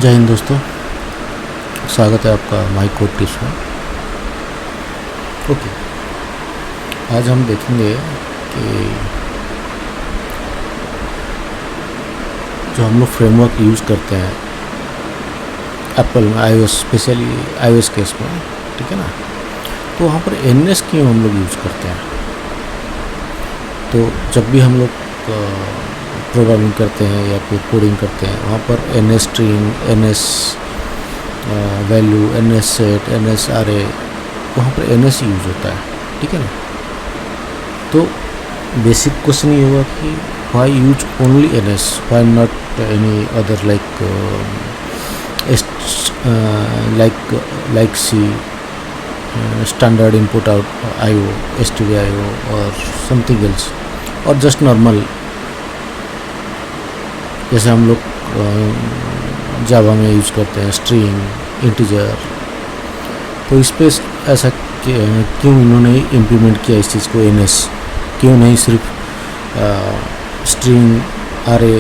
जय हिंद दोस्तों, स्वागत है आपका माई कोड टिप्स में। ओके, आज हम देखेंगे कि जो हम लोग फ्रेमवर्क यूज़ करते हैं एप्पल में, iOS स्पेशली iOS केस में, ठीक है ना। तो वहाँ पर NS क्यों हम लोग यूज़ करते हैं। तो जब भी हम लोग प्रोग्रामिंग करते हैं या फिर कोडिंग करते हैं, वहाँ पर NS string, NS value, NS set, NS array, वहाँ पर NS यूज होता है, ठीक है ना। तो बेसिक क्वेश्चन ये होगा कि why use only NS, why not any other like C, standard input out IO, STDIO और समथिंग एल्स, और जस्ट नॉर्मल जैसे हम लोग जावा में यूज करते हैं स्ट्रिंग, इंटीजर। तो इस पे ऐसा क्यों इन्होंने इम्प्लीमेंट किया इस चीज़ को NS, क्यों नहीं सिर्फ स्ट्रिंग, array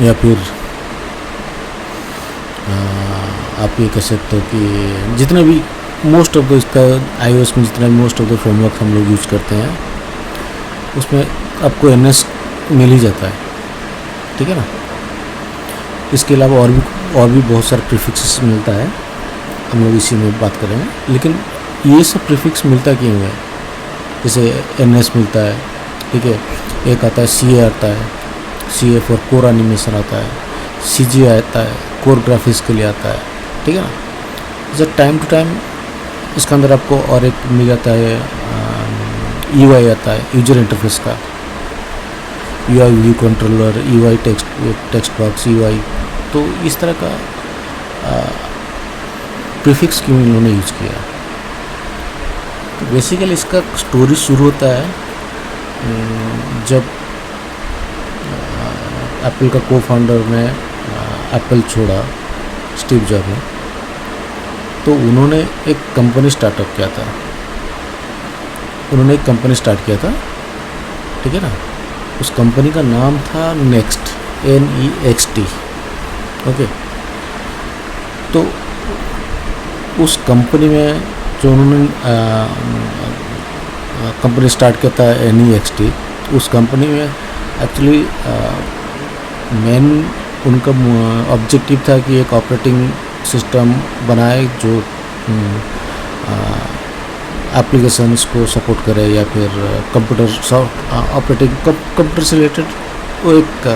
या फिर आप ये कह सकते हो कि जितना भी मोस्ट ऑफ द इसका iOS में जितना भी मोस्ट ऑफ द फ्रेमवर्क हम लोग यूज करते हैं उसमें आपको NS मिल ही जाता है, ठीक है ना। इसके अलावा और भी बहुत सारे प्रीफिक्सेस मिलता है, हम लोग इसी में बात करेंगे। लेकिन ये सब प्रीफिक्स मिलता क्यों है, जैसे NS मिलता है, ठीक है। एक आता है CA आता है, CA फॉर कोर एनिमेशन आता है, CG आता है, कोर ग्राफिक्स के लिए आता है, ठीक है ना। जैसे टाइम टू टाइम इसके अंदर आपको और एक मिल जाता है UI आता है, यूजर इंटरफेस का, UI view controller, UI text box, UI। तो इस तरह का प्रीफिक्स क्यों इन्होंने यूज़ किया। तो बेसिकली इसका स्टोरी शुरू होता है जब एप्पल का को फाउंडर ने एप्पल छोड़ा, स्टीव जॉब ने, तो उन्होंने एक कंपनी स्टार्टअप किया था। ठीक है ना। उस कंपनी का नाम था नेक्स्ट, NEXT, ओके। तो उस कंपनी में जो उन्होंने कंपनी स्टार्ट किया था NEXT, उस कंपनी में एक्चुअली मेन उनका ऑब्जेक्टिव था कि एक ऑपरेटिंग सिस्टम बनाए जो एप्लीकेशंस को सपोर्ट करे, या फिर कंप्यूटर से रिलेटेड वो एक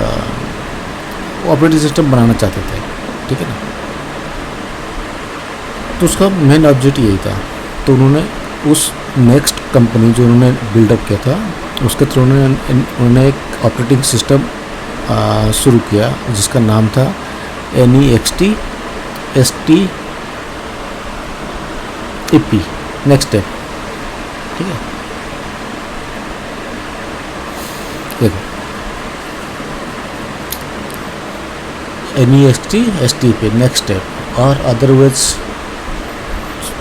ऑपरेटिंग सिस्टम बनाना चाहते थे, ठीक है ना। तो उसका मेन ऑब्जेक्टिव यही था। तो उन्होंने उस नेक्स्ट कंपनी जो उन्होंने बिल्डअप किया था उसके थ्रू उन्होंने एक ऑपरेटिंग सिस्टम शुरू किया जिसका नाम था NEXT STEP, नेक्स्ट स्टेप, ठीक है। देखो NEXT STEP, नेक्स्ट स्टेप। और अदरवाइज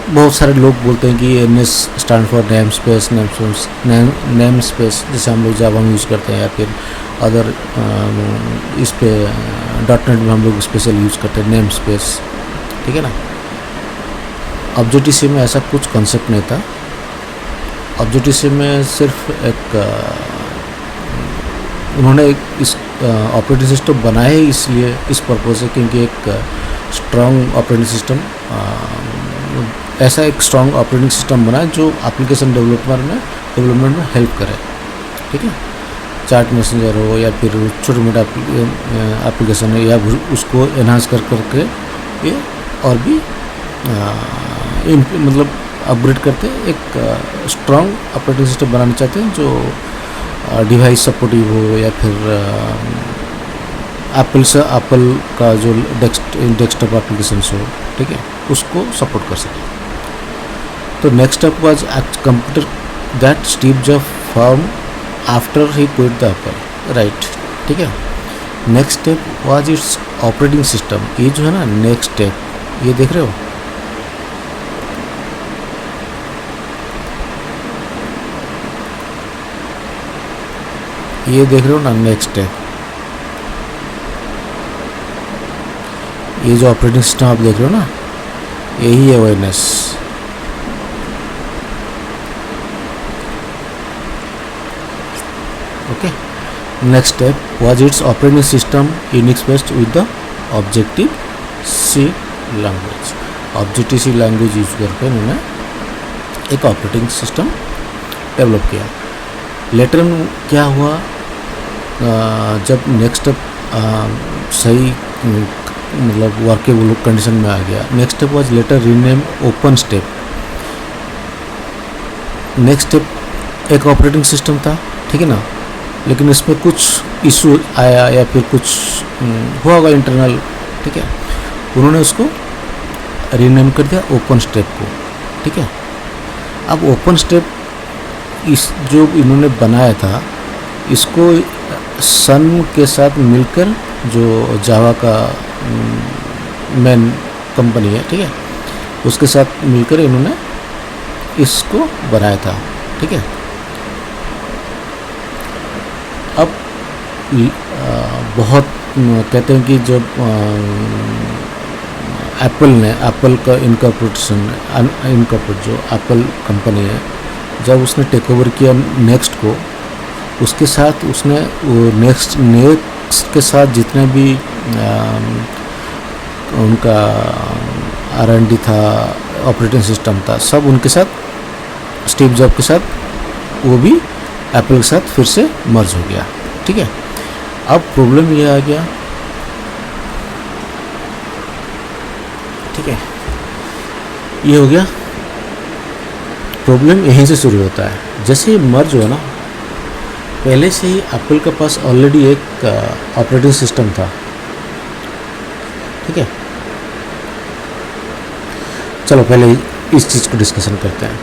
बहुत सारे लोग बोलते हैं कि NS stand for name space, जैसे हम लोग जावा में यूज़ करते हैं, या फिर अदर इस पे .NET में हम लोग स्पेशल यूज़ करते हैं नेम स्पेस, ठीक है ना। ऑब्जेक्टिव सी में ऐसा कुछ कॉन्सेप्ट नहीं था। ऑब्जेक्टिव सी में सिर्फ एक उन्होंने इस ऑपरेटिंग सिस्टम बनाया ही इसलिए, इस पर्पज़ से, क्योंकि एक स्ट्रॉन्ग ऑपरेटिंग सिस्टम, ऐसा एक स्ट्रॉन्ग ऑपरेटिंग सिस्टम बनाए जो एप्लीकेशन डेवलपमेंट में हेल्प करे, ठीक है। चैट मैसेंजर हो या फिर छोटे मोटे एप्लीकेशन है, या उसको एनहांस करके ये और भी मतलब अपग्रेड करते एक स्ट्रॉन्ग ऑपरेटिंग सिस्टम बनाना चाहते हैं जो डिवाइस सपोर्टिव हो, या फिर एप्पल का जो डेस्कटॉप एप्लीकेशन हो, ठीक है, उसको सपोर्ट कर सके। तो next step was computer that Steve job form after he quit the Apple, right, ठीक है। Next step was its operating system. ये जो है ना नेक्स्ट स्टेप, ये देख रहे हो, ये देख रहे हो ना नेक्स्ट स्टेप। ये जो ऑपरेटिंग सिस्टम आप देख रहे हो ना, यही है ONS। Okay, next step was its operating system Unix based with the objective C language. Objective C language use करके उन्होंने एक ऑपरेटिंग सिस्टम डेवलप किया। लेटर क्या हुआ, जब नेक्स्ट सही मतलब वर्केबल कंडीशन में आ गया, next step was letter rename open step. Next step एक ऑपरेटिंग सिस्टम था, ठीक है ना, लेकिन इसमें कुछ इशू आया या फिर कुछ हुआ होगा इंटरनल, ठीक है, उन्होंने उसको रीनेम कर दिया ओपन स्टेप को, ठीक है। अब ओपन स्टेप इस जो इन्होंने बनाया था, इसको सन के साथ मिलकर, जो जावा का मेन कंपनी है, ठीक है, उसके साथ मिलकर इन्होंने इसको बनाया था, ठीक है। अब बहुत कहते हैं कि जब एप्पल का इनकॉर्पोरेट जो एप्पल कंपनी है, जब उसने टेक ओवर किया नेक्स्ट को, उसके साथ उसने वो नेक्स्ट के साथ जितने भी उनका R&D था, ऑपरेटिंग सिस्टम था, सब उनके साथ स्टीव जॉब के साथ वो भी एप्पल के साथ फिर से मर्ज हो गया, ठीक है। अब प्रॉब्लम ये आ गया, ठीक है, ये हो गया प्रॉब्लम, यहीं से शुरू होता है। जैसे ही मर्ज हुआ ना, पहले से ही एप्पल के पास ऑलरेडी एक ऑपरेटिंग सिस्टम था, ठीक है। चलो पहले इस चीज़ को डिस्कशन करते हैं।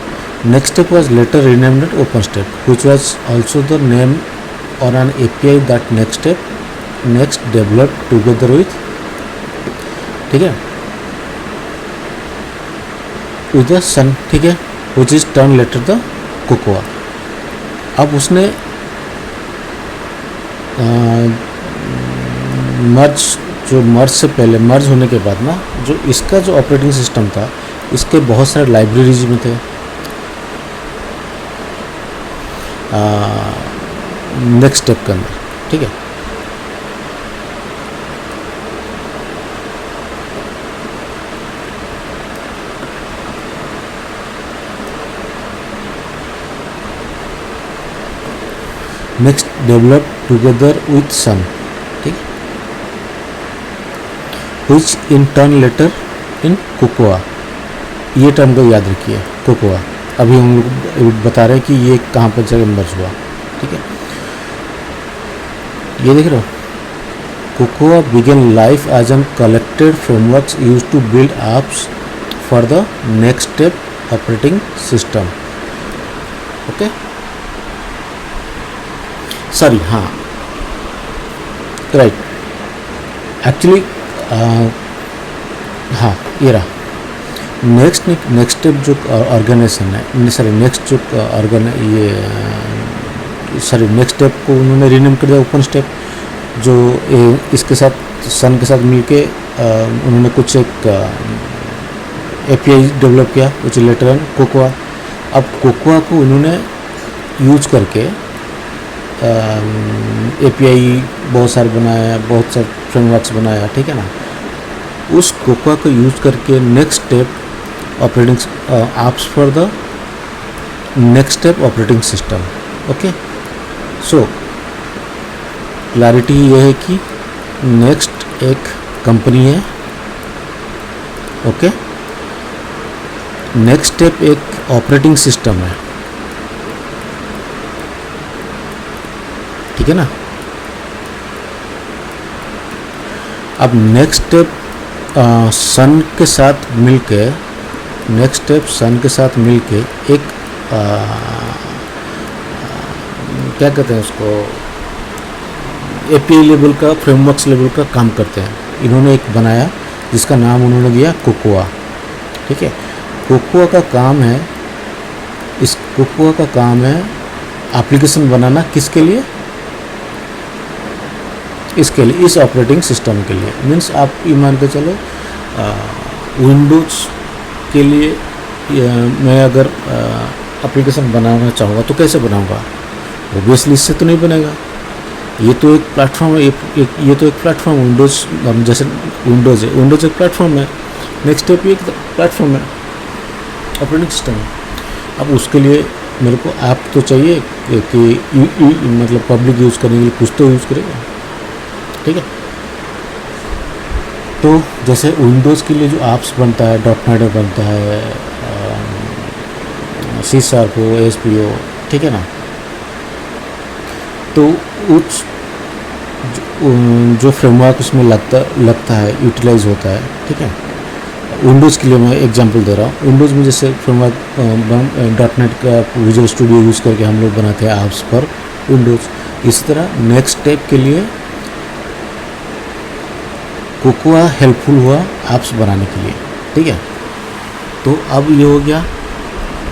Next step was later renamed open step, which was also the name और an API that next developed together with, ठीक है, विद द सन, ठीक है, which is turn later the Cocoa. अब उसने मर्ज से पहले, मर्ज होने के बाद ना, जो इसका जो ऑपरेटिंग सिस्टम था, इसके बहुत सारे लाइब्रेरीज में थे नेक्स्ट स्टेप के अंदर, ठीक है। Next develop together with Sun, ठीक, which in turn later in Cocoa. ये टर्म को याद रखिए, कोकोआ। अभी हम लोग बता रहे हैं कि ये कहाँ पर जगह मर्ज हुआ, ठीक है। ये देख रहे हो, Cocoa began life as an collected frameworks use to build apps for the next step operating system, okay. Sorry, हाँ, राइट, एक्चुअली हाँ, ये रहा नेक्स्ट स्टेप जो ऑर्गेनाइजेशन है, सॉरी नेक्स्ट जो नेक्स्ट स्टेप को उन्होंने रीनेम कर दिया ओपन स्टेप। जो इसके साथ सन के साथ मिलके उन्होंने कुछ एक API डेवलप किया, कुछ लेटर ऑन कोकोआ। अब कोकोआ को उन्होंने यूज करके API बहुत सारे बनाया, बहुत सारे फ्रेमवर्क्स बनाया, ठीक है ना। उस कोकोआ को यूज करके next step operating apps for the next step operating system, okay. So clarity ये है कि नेक्स्ट एक कंपनी है, ओके, नेक्स्ट स्टेप एक ऑपरेटिंग सिस्टम है, ठीक है ना। अब नेक्स्ट स्टेप सन के साथ मिलके, नेक्स्ट स्टेप सन के साथ मिलके एक क्या कहते हैं उसको, API लेवल का, फ्रेमवर्क्स लेवल का काम करते हैं। इन्होंने एक बनाया जिसका नाम उन्होंने दिया कोकोआ, ठीक है। कोकोआ का काम है, इस कोकोआ का काम है एप्लीकेशन बनाना, किसके लिए, इसके लिए, इस ऑपरेटिंग सिस्टम के लिए। मीन्स आप ये मान के चलो विंडोज़ के लिए मैं अगर एप्लीकेशन बनाना चाहूँगा तो कैसे बनाऊँगा? ओबियसली इससे तो नहीं बनेगा। ये तो एक प्लेटफॉर्म है, ये तो एक प्लेटफॉर्म विंडोज़, जैसे विंडोज़ है, विंडोज़ एक प्लेटफॉर्म है, नेक्स्ट स्टेप एक प्लेटफॉर्म है, ऑपरेटिंग सिस्टम है। अब उसके लिए मेरे को ऐप तो चाहिए कि मतलब पब्लिक यूज़ करने के लिए कुछ तो यूज़ करेगा, ठीक है। तो जैसे विंडोज़ के लिए जो ऐप्स बनता है, .NET बनता है, C# हो, ASP हो, ठीक है ना। तो उस जो फ्रेमवर्क उसमें लगता है, यूटिलाइज होता है, ठीक है। विंडोज़ के लिए मैं एग्जांपल दे रहा हूँ। विंडोज़ में जैसे फ्रेमवर्क .NET का विजुअल स्टूडियो यूज़ करके हम लोग बनाते हैं ऐप्स पर विंडोज़। इसी तरह नेक्स्ट स्टेप के लिए कोकोआ हेल्पफुल हुआ ऐप्स बनाने के लिए, ठीक है। तो अब ये हो गया,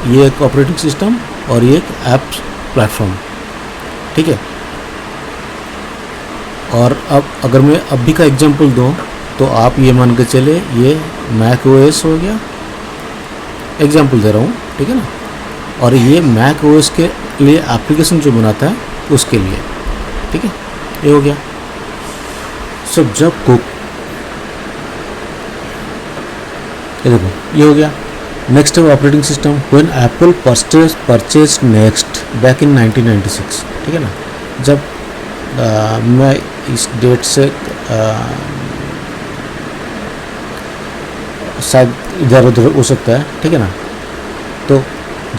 ये एक ऑपरेटिंग सिस्टम और ये एक ऐप्स प्लेटफॉर्म, ठीक है। और अब अगर मैं अभी का एग्जांपल दूँ तो आप ये मान के चले ये मैक OS हो गया, एग्जांपल दे रहा हूँ, ठीक है ना। और ये मैक OS के लिए एप्लीकेशन जो बनाता है उसके लिए, ठीक है, ये हो गया। सो जब ये देखो ये हो गया next operating system when Apple purchase next back in 1996, ठीक है ना। जब मैं इस डेट से शायद इधर उधर हो सकता है, ठीक है ना। तो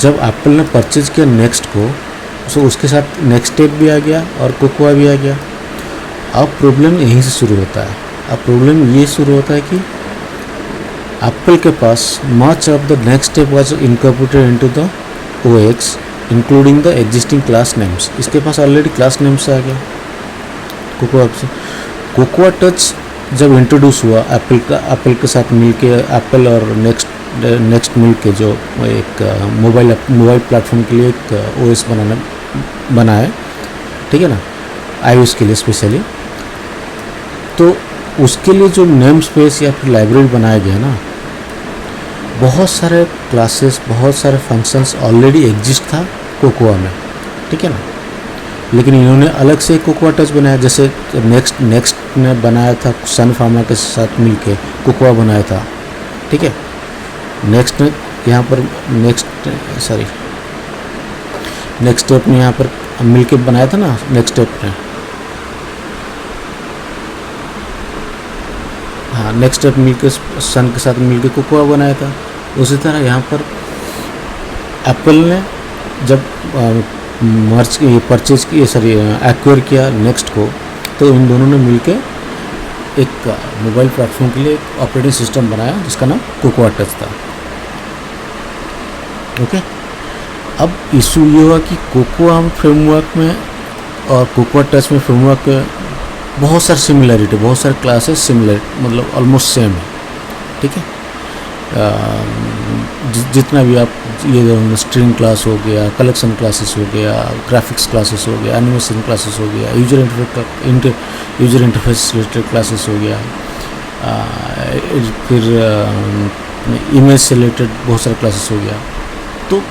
जब एप्पल ने परचेज किया नेक्स्ट को, तो उसके साथ नेक्स्ट स्टेप भी आ गया और कोकोआ भी आ गया। अब प्रॉब्लम यहीं से शुरू होता है। अब प्रॉब्लम ये शुरू होता है कि एप्पल के पास much of the next step was incorporated into the OS including the existing class names. इसके पास ऑलरेडी क्लास नेम्स आ गया कोकोआ से। कोकोआ टच जब इंट्रोड्यूस हुआ एप्पल के साथ मिलके, एप्पल और नेक्स्ट मिलके जो एक मोबाइल प्लेटफॉर्म के लिए एक OS बना है, ठीक है ना, iOS के लिए स्पेशली। तो उसके लिए जो नेम स्पेस या फिर लाइब्रेरी बनाया गया ना, बहुत सारे क्लासेस, बहुत सारे फंक्शंस ऑलरेडी एग्जिस्ट था कोकोआ में, ठीक है ना। लेकिन इन्होंने अलग से कोकोआ टच बनाया, जैसे नेक्स्ट ने बनाया था सन फार्मा के साथ मिलके कोकोआ बनाया था, ठीक है। नेक्स्ट ने यहाँ पर नेक्स्ट स्टेप ने यहाँ पर मिलके बनाया था ना, नेक्स्ट स्टेप ने, हाँ, नेक्स्ट स्टेप मिलके सन के साथ मिलके कोकोआ बनाया था। उसी तरह यहाँ पर एप्पल ने जब एक्वायर किया नेक्स्ट को, तो इन दोनों ने मिलके एक मोबाइल प्लेटफॉर्म के लिए एक ऑपरेटिंग सिस्टम बनाया जिसका नाम कोकोआ टच था, ओके। अब इशू ये हुआ कि कोकोआ फ्रेमवर्क में और कोकोआ टच में फ्रेमवर्क में बहुत सारी सिमिलरिटी, बहुत सारे क्लासेस सिमिलर, मतलब ऑलमोस्ट सेम है, ठीक है। जितना भी आप ये स्ट्रिंग क्लास हो गया, कलेक्शन क्लासेस हो गया, ग्राफिक्स क्लासेस हो गया, एनिमेशन क्लासेस हो गया, यूजर इंटरफेस रिलेटेड क्लासेस हो गया, फिर इमेज से रिलेटेड बहुत सारे क्लासेस हो गया। तो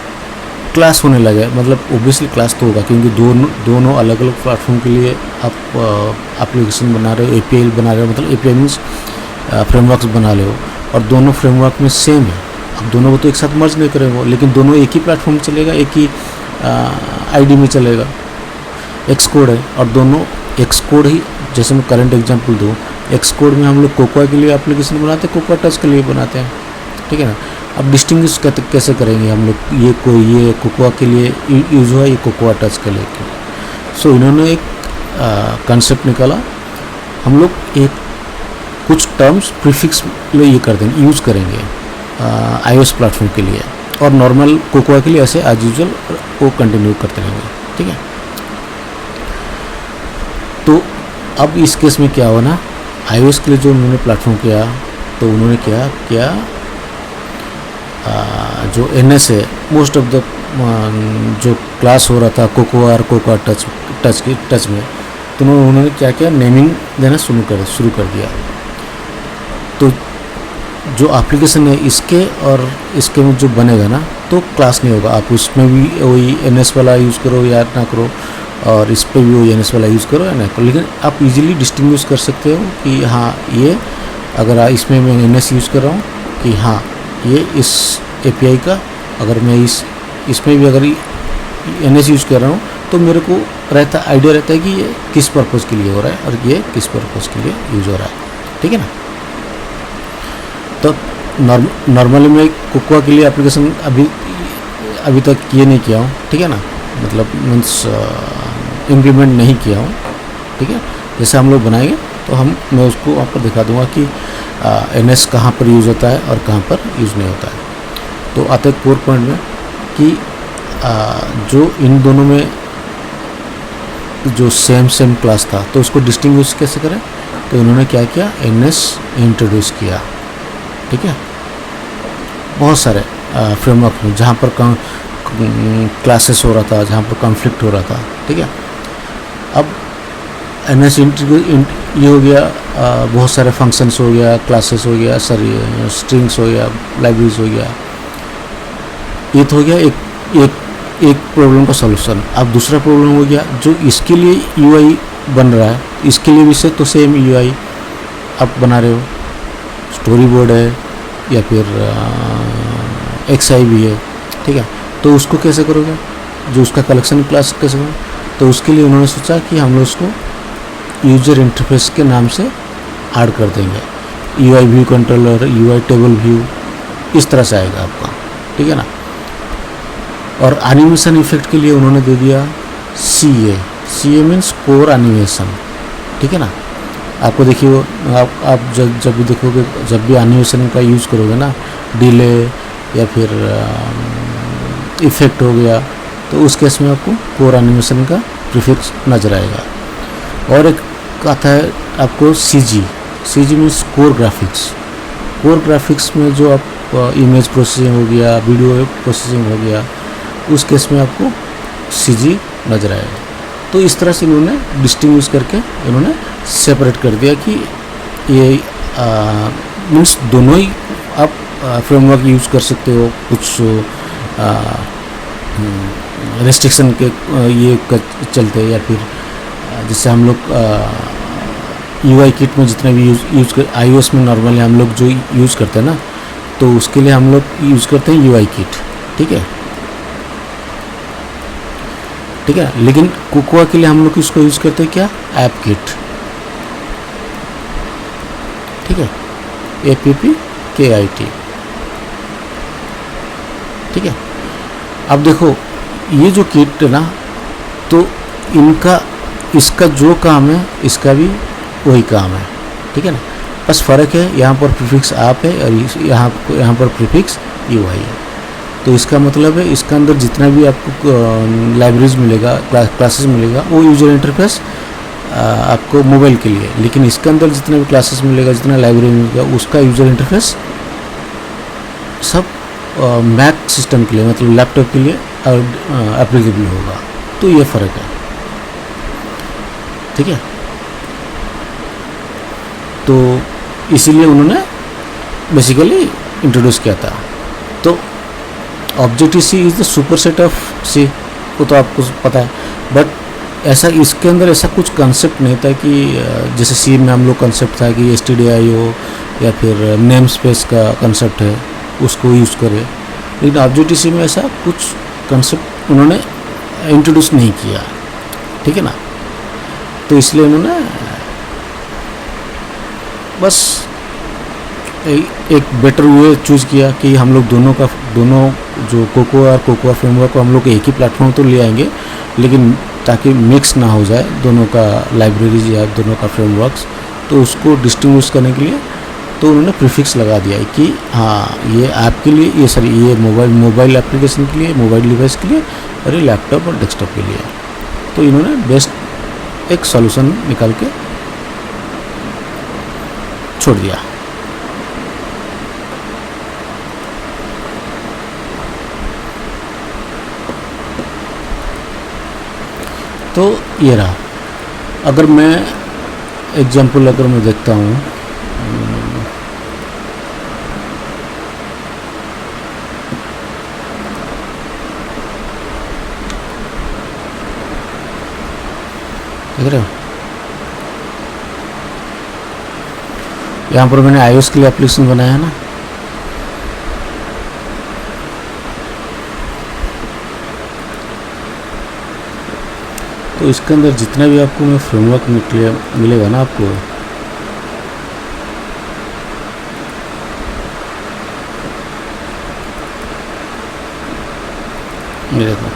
क्लास होने लगे, मतलब ओबियसली क्लास तो होगा, क्योंकि दोनों अलग अलग प्लेटफॉर्म के लिए आप एप्लीकेशन बना रहे हो, API बना रहे हो, मतलब API मीन्स फ्रेमवर्क्स बना रहे हो, और दोनों फ्रेमवर्क में सेम है। अब दोनों को तो एक साथ मर्ज नहीं करेंगे, लेकिन दोनों एक ही प्लेटफॉर्म चलेगा, एक ही ID में चलेगा, Xcode है, और दोनों Xcode ही, जैसे मैं करंट एग्जांपल दूँ, Xcode में हम लोग कोकोआ के लिए एप्लीकेशन बनाते हैं, कोकोआ टच के लिए बनाते हैं, ठीक है ना। अब डिस्टिंग्विश कैसे करेंगे हम लोग, ये कोकोआ के लिए यूज़ हुआ, ये कोकोआ टच के लिए। सो इन्होंने एक कंसेप्ट निकाला, हम लोग एक कुछ टर्म्स प्रीफिक्स में ये कर देंगे, यूज़ करेंगे iOS प्लेटफॉर्म के लिए, और नॉर्मल कोकोआ के लिए ऐसे एज यूजुअल वो कंटिन्यू करते रहेंगे, ठीक है। तो अब इस केस में क्या हुआ ना, iOS के लिए जो उन्होंने प्लेटफॉर्म किया, तो उन्होंने क्या जो NS है, मोस्ट ऑफ द जो क्लास हो रहा था कोकोआ और कोकोआ टच में, तो उन्होंने क्या किया, नेमिंग देना शुरू कर दिया। तो जो एप्लीकेशन है इसके और इसके में जो बनेगा ना, तो क्लास नहीं होगा। आप उसमें भी वही NS वाला यूज़ करो या ना करो, और इस पर भी वही NS वाला यूज़ करो या ना करो, लेकिन आप इजीली डिस्टिंग्विश कर सकते हो कि हाँ ये अगर इसमें मैं NS यूज़ कर रहा हूँ कि हाँ ये इस API का, अगर मैं इसमें भी अगर NS यूज़ कर रहा हूँ तो मेरे को आइडिया रहता है कि ये किस पर्पज़ के लिए हो रहा है और ये किस पर्पज़ के लिए यूज़ हो रहा है। ठीक है ना। तो नॉर्मली मैं कोकोआ के लिए एप्लीकेशन अभी तक ये नहीं किया हूँ। ठीक है ना, मतलब मीन्स इम्प्लीमेंट नहीं किया हूँ। ठीक है, जैसे हम लोग बनाएंगे तो मैं उसको आपको दिखा दूंगा कि NS कहाँ पर यूज़ होता है और कहाँ पर यूज़ नहीं होता है। तो आते हैं कोर पॉइंट में कि जो इन दोनों में जो सेम क्लास था तो उसको डिस्टिंग्विश कैसे करें। तो इन्होंने क्या किया, NS इंट्रोड्यूस किया। ठीक है, बहुत सारे फ्रेमवर्क में जहाँ पर क्लासेस हो रहा था, जहाँ पर कॉन्फ्लिक्ट हो रहा था। ठीक है, अब NS ये हो गया, बहुत सारे फंक्शंस हो गया, क्लासेस हो गया, सॉरी स्ट्रिंग्स हो गया, लाइब्रेरीज हो गया। ये तो हो गया एक प्रॉब्लम का सॉल्यूशन। अब दूसरा प्रॉब्लम हो गया जो इसके लिए UI बन रहा है, इसके लिए भी से तो सेम UI आप बना रहे हो, स्टोरी बोर्ड है या फिर XI भी है। ठीक है, तो उसको कैसे करोगे, जो उसका कलेक्शन क्लास कैसे करोगे। तो उसके लिए उन्होंने सोचा कि हम लोग उसको यूजर इंटरफेस के नाम से ऐड कर देंगे। UI view controller, UI table view, इस तरह से आएगा आपका। ठीक है ना। और एनिमेशन इफेक्ट के लिए उन्होंने दे दिया CA मीन्स कोर एनिमेशन। ठीक है ना। आपको देखिए वो आप जब भी देखोगे, जब भी एनिमेशन का यूज़ करोगे ना, डिले या फिर इफेक्ट हो गया, तो उस केस में आपको कोर एनिमेशन का प्रीफिक्स नजर आएगा। और एक आता है आपको CG means core graphics. Core graphics में जो आप इमेज प्रोसेसिंग हो गया, वीडियो प्रोसेसिंग हो गया, उस केस में आपको CG नजर आएगा। तो इस तरह से इन्होंने डिस्टिंग्विश करके इन्होंने सेपरेट कर दिया कि ये मीन्स दोनों ही आप फ्रेमवर्क यूज़ कर सकते हो। कुछ रेस्ट्रिक्शन के ये चलते, या फिर जैसे हम लोग UI किट में जितना भी यूज़ कर, iOS में नॉर्मली हम लोग जो यूज़ करते हैं ना, तो उसके लिए हम लोग यूज़ करते हैं UI किट। ठीक है, ठीक है। लेकिन कोकोआ के लिए हम लोग इसको यूज़ करते हैं क्या, ऐप किट। ठीक है, APPKIT। ठीक है, अब देखो ये जो किट है ना, तो इसका जो काम है इसका भी वही काम है। ठीक है ना, बस फ़र्क है यहाँ पर प्रीफिक्स ऐप है और यहाँ पर प्रीफिक्स UI है। तो इसका मतलब है इसका अंदर जितना भी आपको लाइब्रेरीज मिलेगा, क्लासेस मिलेगा, वो यूजर इंटरफेस आपको मोबाइल के लिए, लेकिन इसके अंदर जितना भी क्लासेस मिलेगा, जितना लाइब्रेरी मिलेगा, उसका यूजर इंटरफेस सब मैक सिस्टम के लिए, मतलब लैपटॉप के लिए एप्लीकेबल होगा। तो ये फ़र्क है। ठीक है, तो इसीलिए उन्होंने बेसिकली इंट्रोड्यूस किया था। तो objective C is the super set of C, वो तो आपको पता है। बट ऐसा इसके अंदर ऐसा कुछ कंसेप्ट नहीं था कि जैसे C में हम लोग कंसेप्ट था कि stdio या फिर नेम स्पेस का कंसेप्ट है उसको यूज़ करें, लेकिन ऑब्जेक्टिव C में ऐसा कुछ कंसेप्ट उन्होंने इंट्रोड्यूस नहीं किया। ठीक है ना। तो इसलिए उन्होंने बस एक बेटर वे चूज़ किया कि हम लोग दोनों जो कोकोआ और कोकोआ फ्रेमवर्क को हम लोग एक ही प्लेटफॉर्म तो ले आएंगे, लेकिन ताकि मिक्स ना हो जाए दोनों का लाइब्रेरीज या दोनों का फ्रेमवर्क्स, तो उसको डिस्टिंग्विश करने के लिए तो उन्होंने प्रीफिक्स लगा दिया है कि हाँ ये ऐप के लिए, ये मोबाइल एप्लीकेशन के लिए, मोबाइल डिवाइस के लिए, और ये लैपटॉप और डेस्कटॉप के लिए। तो इन्होंने बेस्ट एक सॉल्यूशन निकाल के छोड़ दिया। तो ये रहा। अगर मैं एग्जाम्पल मैं देखता हूँ, देख रहे हो, यहाँ पर मैंने iOS के लिए एप्लीकेशन बनाया है ना। तो इसके अंदर जितना भी आपको मैं फ्रेमवर्क मिलेगा ना आपको, ये देखो,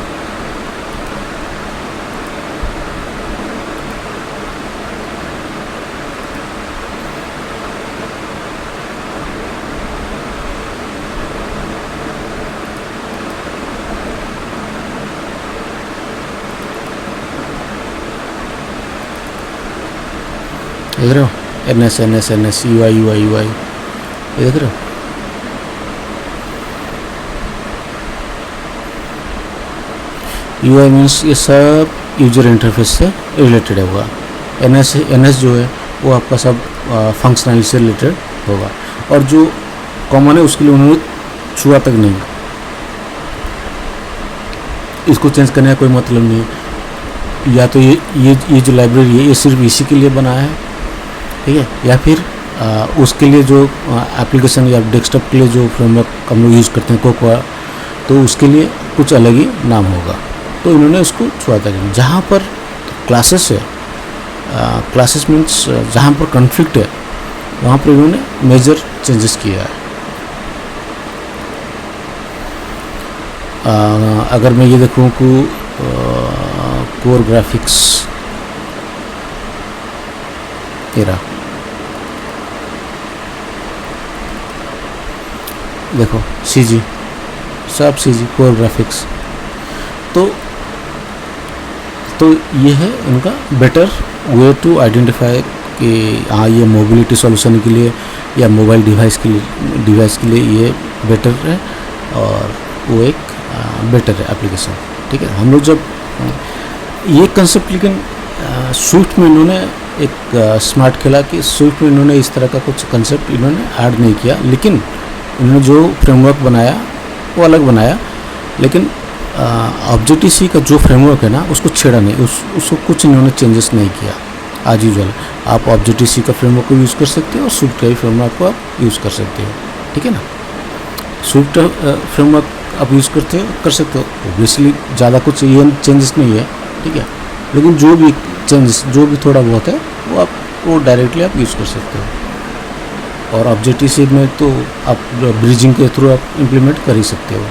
देख रहे हो, NS UI, ये देख रहे हो। UI मीन्स ये सब यूजर इंटरफेस से रिलेटेड होगा। NS जो है वो आपका सब फंक्शनल से रिलेटेड होगा, और जो कॉमन है उसके लिए उन्होंने छुआ तक नहीं, इसको चेंज करने का कोई मतलब नहीं है। या तो ये जो लाइब्रेरी है ये सिर्फ इसी के लिए बना है, ठीक है, या फिर उसके लिए जो एप्लीकेशन या डेस्कटॉप के लिए जो फ्रेमवर्क हम लोग यूज़ करते हैं कोकोआ, तो उसके लिए कुछ अलग ही नाम होगा। तो इन्होंने उसको छुआ तक नहीं। जहाँ पर क्लासेस है, क्लासेस मीन्स जहाँ पर कॉन्फ्लिक्ट है वहाँ पर इन्होंने मेजर चेंजेस किया है। अगर मैं ये देखूँ कि कोर ग्राफिक्स तेरा, देखो CG, सब CG कोर ग्राफिक्स, तो ये है इनका बेटर वे टू आइडेंटिफाई कि हाँ ये मोबिलिटी सॉल्यूशन के लिए या मोबाइल डिवाइस के लिए ये बेटर है, और वो एक बेटर है एप्लीकेशन, ठीक है। हम लोग जब ये कंसेप्ट, लेकिन स्विफ्ट में इन्होंने एक स्मार्ट खेला कि स्विफ्ट में इन्होंने इस तरह का कुछ कंसेप्ट इन्होंने ऐड नहीं किया, लेकिन इन्होंने जो फ्रेमवर्क बनाया वो अलग बनाया, लेकिन ऑब्जेक्टिव सी का जो फ्रेमवर्क है ना उसको छेड़ा नहीं, उसको कुछ इन्होंने चेंजेस नहीं किया। आज यूजुअल आप ऑब्जेक्टिव सी का फ्रेमवर्क को यूज़ कर सकते हो और स्विफ्ट का फ्रेमवर्क को आप यूज़ कर सकते हो, ठीक है ना। स्विफ्ट फ्रेमवर्क आप यूज़ कर सकते हो, ऑब्वियसली ज़्यादा कुछ ये चेंजेस नहीं है, ठीक है, लेकिन जो भी चेंजेस जो भी थोड़ा बहुत है वो डायरेक्टली आप यूज़ कर सकते हो। और ऑब्जेक्टिव सी में तो आप ब्रिजिंग के थ्रू आप इम्प्लीमेंट कर ही सकते हो,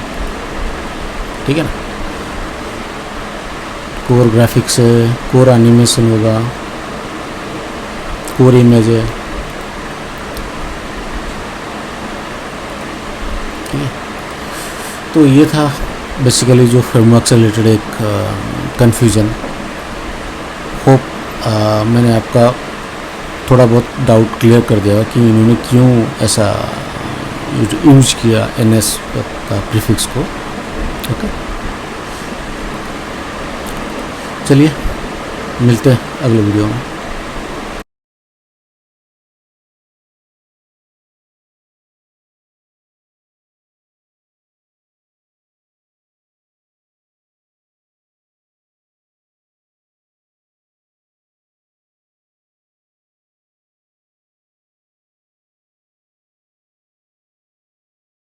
ठीक है ना। कोर ग्राफिक्स है, कोर एनिमेशन होगा, कोर इमेज है, ठीक है। तो ये था बेसिकली जो फ्रेमवर्क से रिलेटेड एक कन्फ्यूज़न। होप मैंने आपका थोड़ा बहुत डाउट क्लियर कर दिया कि इन्होंने क्यों ऐसा यूज किया NS का प्रीफिक्स को, ओके। चलिए मिलते हैं अगले वीडियो में।